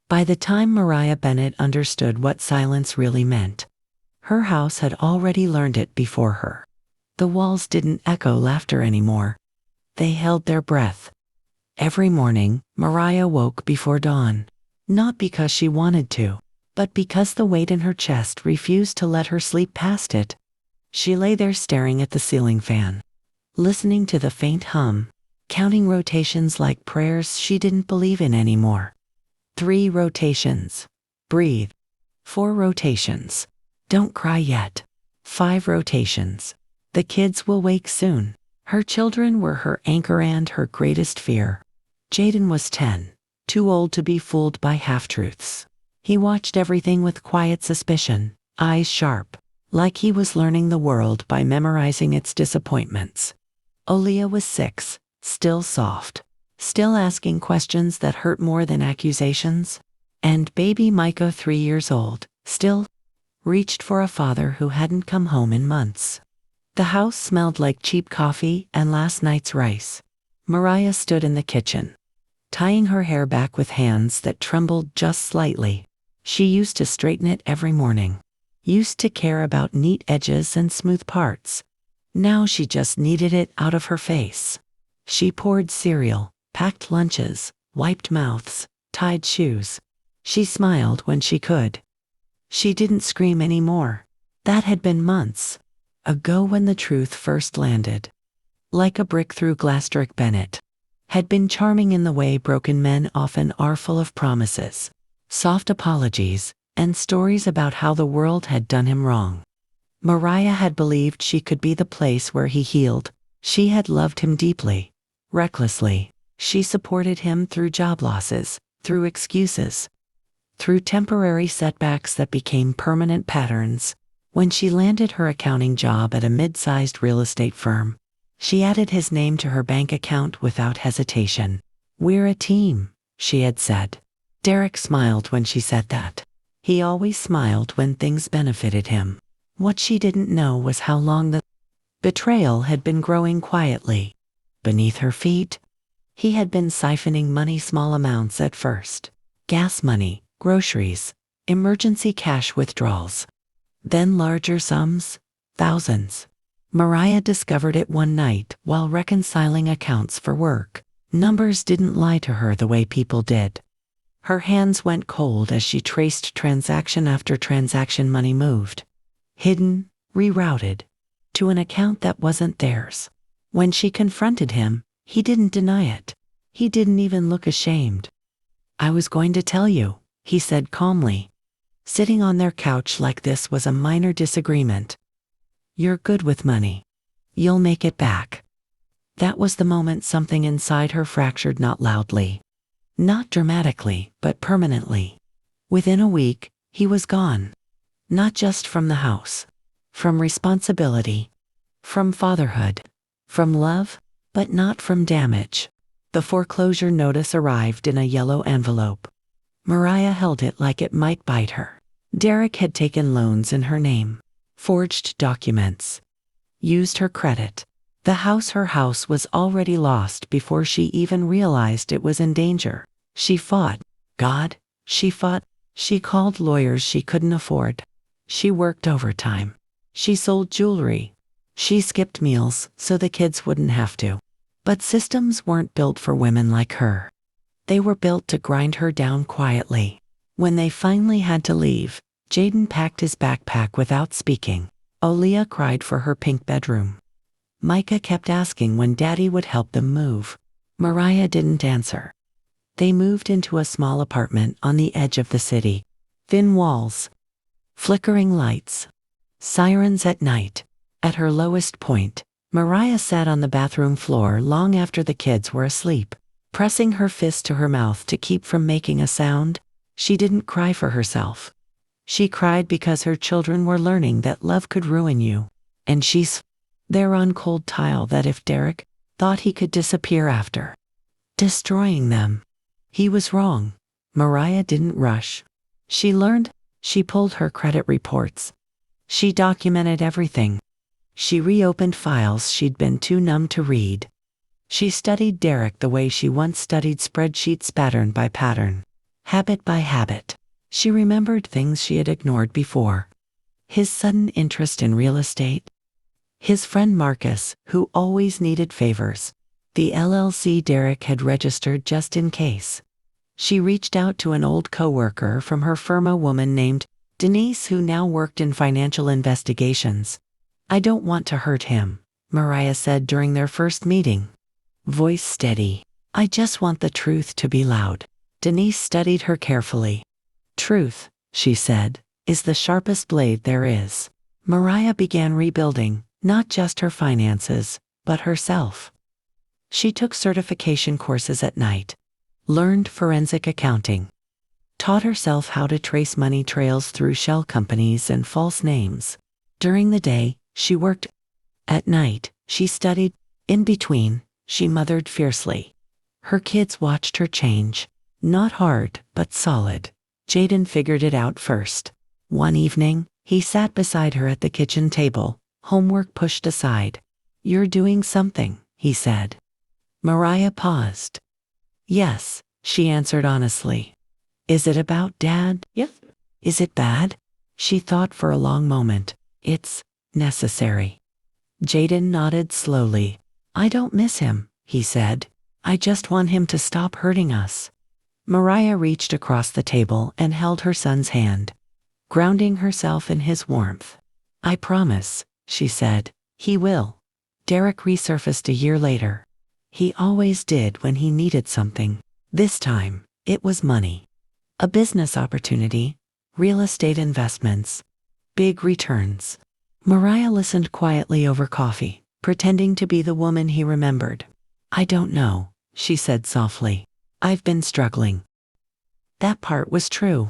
By the time Mariah Bennett understood what silence really meant, her house had already learned it before her. The walls didn't echo laughter anymore. They held their breath. Every morning, Mariah woke before dawn. Not because she wanted to, but because the weight in her chest refused to let her sleep past it. She lay there staring at the ceiling fan, listening to the faint hum, counting rotations like prayers she didn't believe in anymore. 3 rotations. Breathe. 4 rotations. Don't cry yet. 5 rotations. The kids will wake soon. Her children were her anchor and her greatest fear. Jaden was 10, too old to be fooled by half-truths. He watched everything with quiet suspicion, eyes sharp, like he was learning the world by memorizing its disappointments. Aaliyah was 6, still soft, still asking questions that hurt more than accusations. And baby Micah, 3 years old, still reached for a father who hadn't come home in months. The house smelled like cheap coffee and last night's rice. Mariah stood in the kitchen, tying her hair back with hands that trembled just slightly. She used to straighten it every morning, used to care about neat edges and smooth parts. Now she just needed it out of her face. She poured cereal, packed lunches, wiped mouths, tied shoes. She smiled when she could. She didn't scream anymore. That had been months ago when the truth first landed. Like a brick through glass, Mariah Bennett had been charming in the way broken men often are, full of promises, soft apologies, and stories about how the world had done him wrong. Mariah had believed she could be the place where he healed. She had loved him deeply, recklessly. She supported him through job losses, through excuses, through temporary setbacks that became permanent patterns. When she landed her accounting job at a mid-sized real estate firm, she added his name to her bank account without hesitation. "We're a team," she had said. Derek smiled when she said that. He always smiled when things benefited him. What she didn't know was how long the betrayal had been growing quietly beneath her feet. He had been siphoning money, small amounts at first. Gas money, groceries, emergency cash withdrawals. Then larger sums, thousands. Mariah discovered it one night while reconciling accounts for work. Numbers didn't lie to her the way people did. Her hands went cold as she traced transaction after transaction. Money moved, hidden, rerouted, to an account that wasn't theirs. When she confronted him, he didn't deny it. He didn't even look ashamed. "I was going to tell you," he said calmly. Sitting on their couch like this was a minor disagreement. "You're good with money. You'll make it back." That was the moment something inside her fractured, not loudly, not dramatically, but permanently. Within a week, he was gone. Not just from the house, from responsibility, from fatherhood, from love, but not from damage. The foreclosure notice arrived in a yellow envelope. Mariah held it like it might bite her. Derek had taken loans in her name, forged documents, used her credit. Her house was already lost before she even realized it was in danger. She fought God. She called lawyers she couldn't afford. She worked overtime. She sold jewelry. She skipped meals so the kids wouldn't have to. But systems weren't built for women like her. They were built to grind her down quietly. When they finally had to leave, Jaden packed his backpack without speaking. Aaliyah cried for her pink bedroom. Micah kept asking when Daddy would help them move. Mariah didn't answer. They moved into a small apartment on the edge of the city. Thin walls, flickering lights, sirens at night. At her lowest point, Mariah sat on the bathroom floor long after the kids were asleep, pressing her fist to her mouth to keep from making a sound. She didn't cry for herself. She cried because her children were learning that love could ruin you. And she's there on cold tile that if Derek thought he could disappear after destroying them, he was wrong. Mariah didn't rush. She learned. She pulled her credit reports. She documented everything. She reopened files she'd been too numb to read. She studied Derek the way she once studied spreadsheets, pattern by pattern. Habit by habit. She remembered things she had ignored before. His sudden interest in real estate. His friend Marcus, who always needed favors. The LLC Derek had registered just in case. She reached out to an old coworker from her firm, a woman named Denise, who now worked in financial investigations. "I don't want to hurt him," Mariah said during their first meeting. Voice steady. "I just want the truth to be loud." Denise studied her carefully. "Truth," she said, "is the sharpest blade there is." Mariah began rebuilding, not just her finances, but herself. She took certification courses at night, learned forensic accounting, taught herself how to trace money trails through shell companies and false names. During the day, she worked. At night, she studied. In between, she mothered fiercely. Her kids watched her change. Not hard, but solid. Jaden figured it out first. One evening, he sat beside her at the kitchen table, homework pushed aside. "You're doing something," he said. Mariah paused. "Yes," she answered honestly. "Is it about Dad?" "Yes." "Is it bad?" She thought for a long moment. "It's necessary." Jaden nodded slowly. "I don't miss him," he said. "I just want him to stop hurting us." Mariah reached across the table and held her son's hand, grounding herself in his warmth. "I promise," she said, "he will." Derek resurfaced a year later. He always did when he needed something. This time, it was money. A business opportunity, real estate investments, big returns. Mariah listened quietly over coffee, pretending to be the woman he remembered. "I don't know," she said softly. "I've been struggling." That part was true.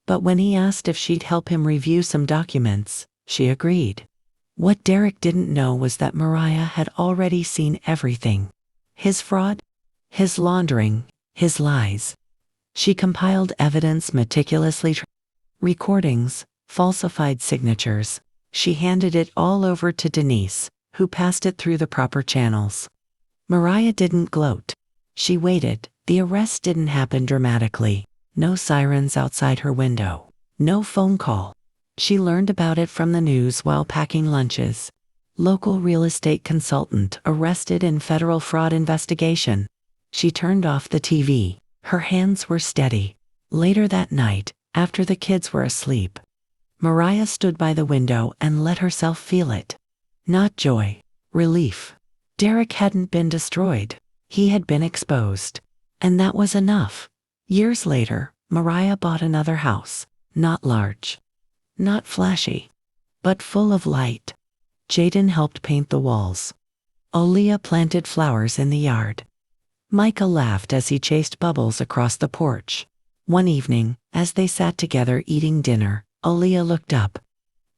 But when he asked if she'd help him review some documents, she agreed. What Derek didn't know was that Mariah had already seen everything. His fraud, his laundering, his lies. She compiled evidence meticulously, recordings, falsified signatures. She handed it all over to Denise, who passed it through the proper channels. Mariah didn't gloat. She waited. The arrest didn't happen dramatically. No sirens outside her window. No phone call. She learned about it from the news while packing lunches. Local real estate consultant arrested in federal fraud investigation. She turned off the TV. Her hands were steady. Later that night, after the kids were asleep, Mariah stood by the window and let herself feel it. Not joy, relief. Derek hadn't been destroyed. He had been exposed. And that was enough. Years later, Mariah bought another house. Not large. Not flashy. But full of light. Jaden helped paint the walls. Aaliyah planted flowers in the yard. Micah laughed as he chased bubbles across the porch. One evening, as they sat together eating dinner, Aaliyah looked up.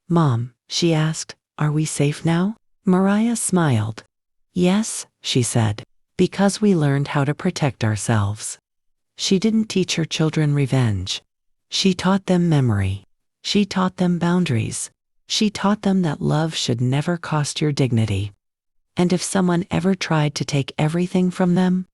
"Mom," she asked, "are we safe now?" Mariah smiled. "Yes," she said, "because we learned how to protect ourselves." She didn't teach her children revenge. She taught them memory. She taught them boundaries. She taught them that love should never cost your dignity. And if someone ever tried to take everything from them,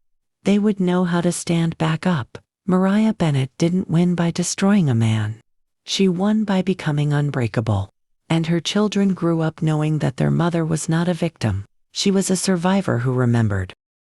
they would know how to stand back up. Mariah Bennett didn't win by destroying a man. She won by becoming unbreakable. And her children grew up knowing that their mother was not a victim. She was a survivor who remembered.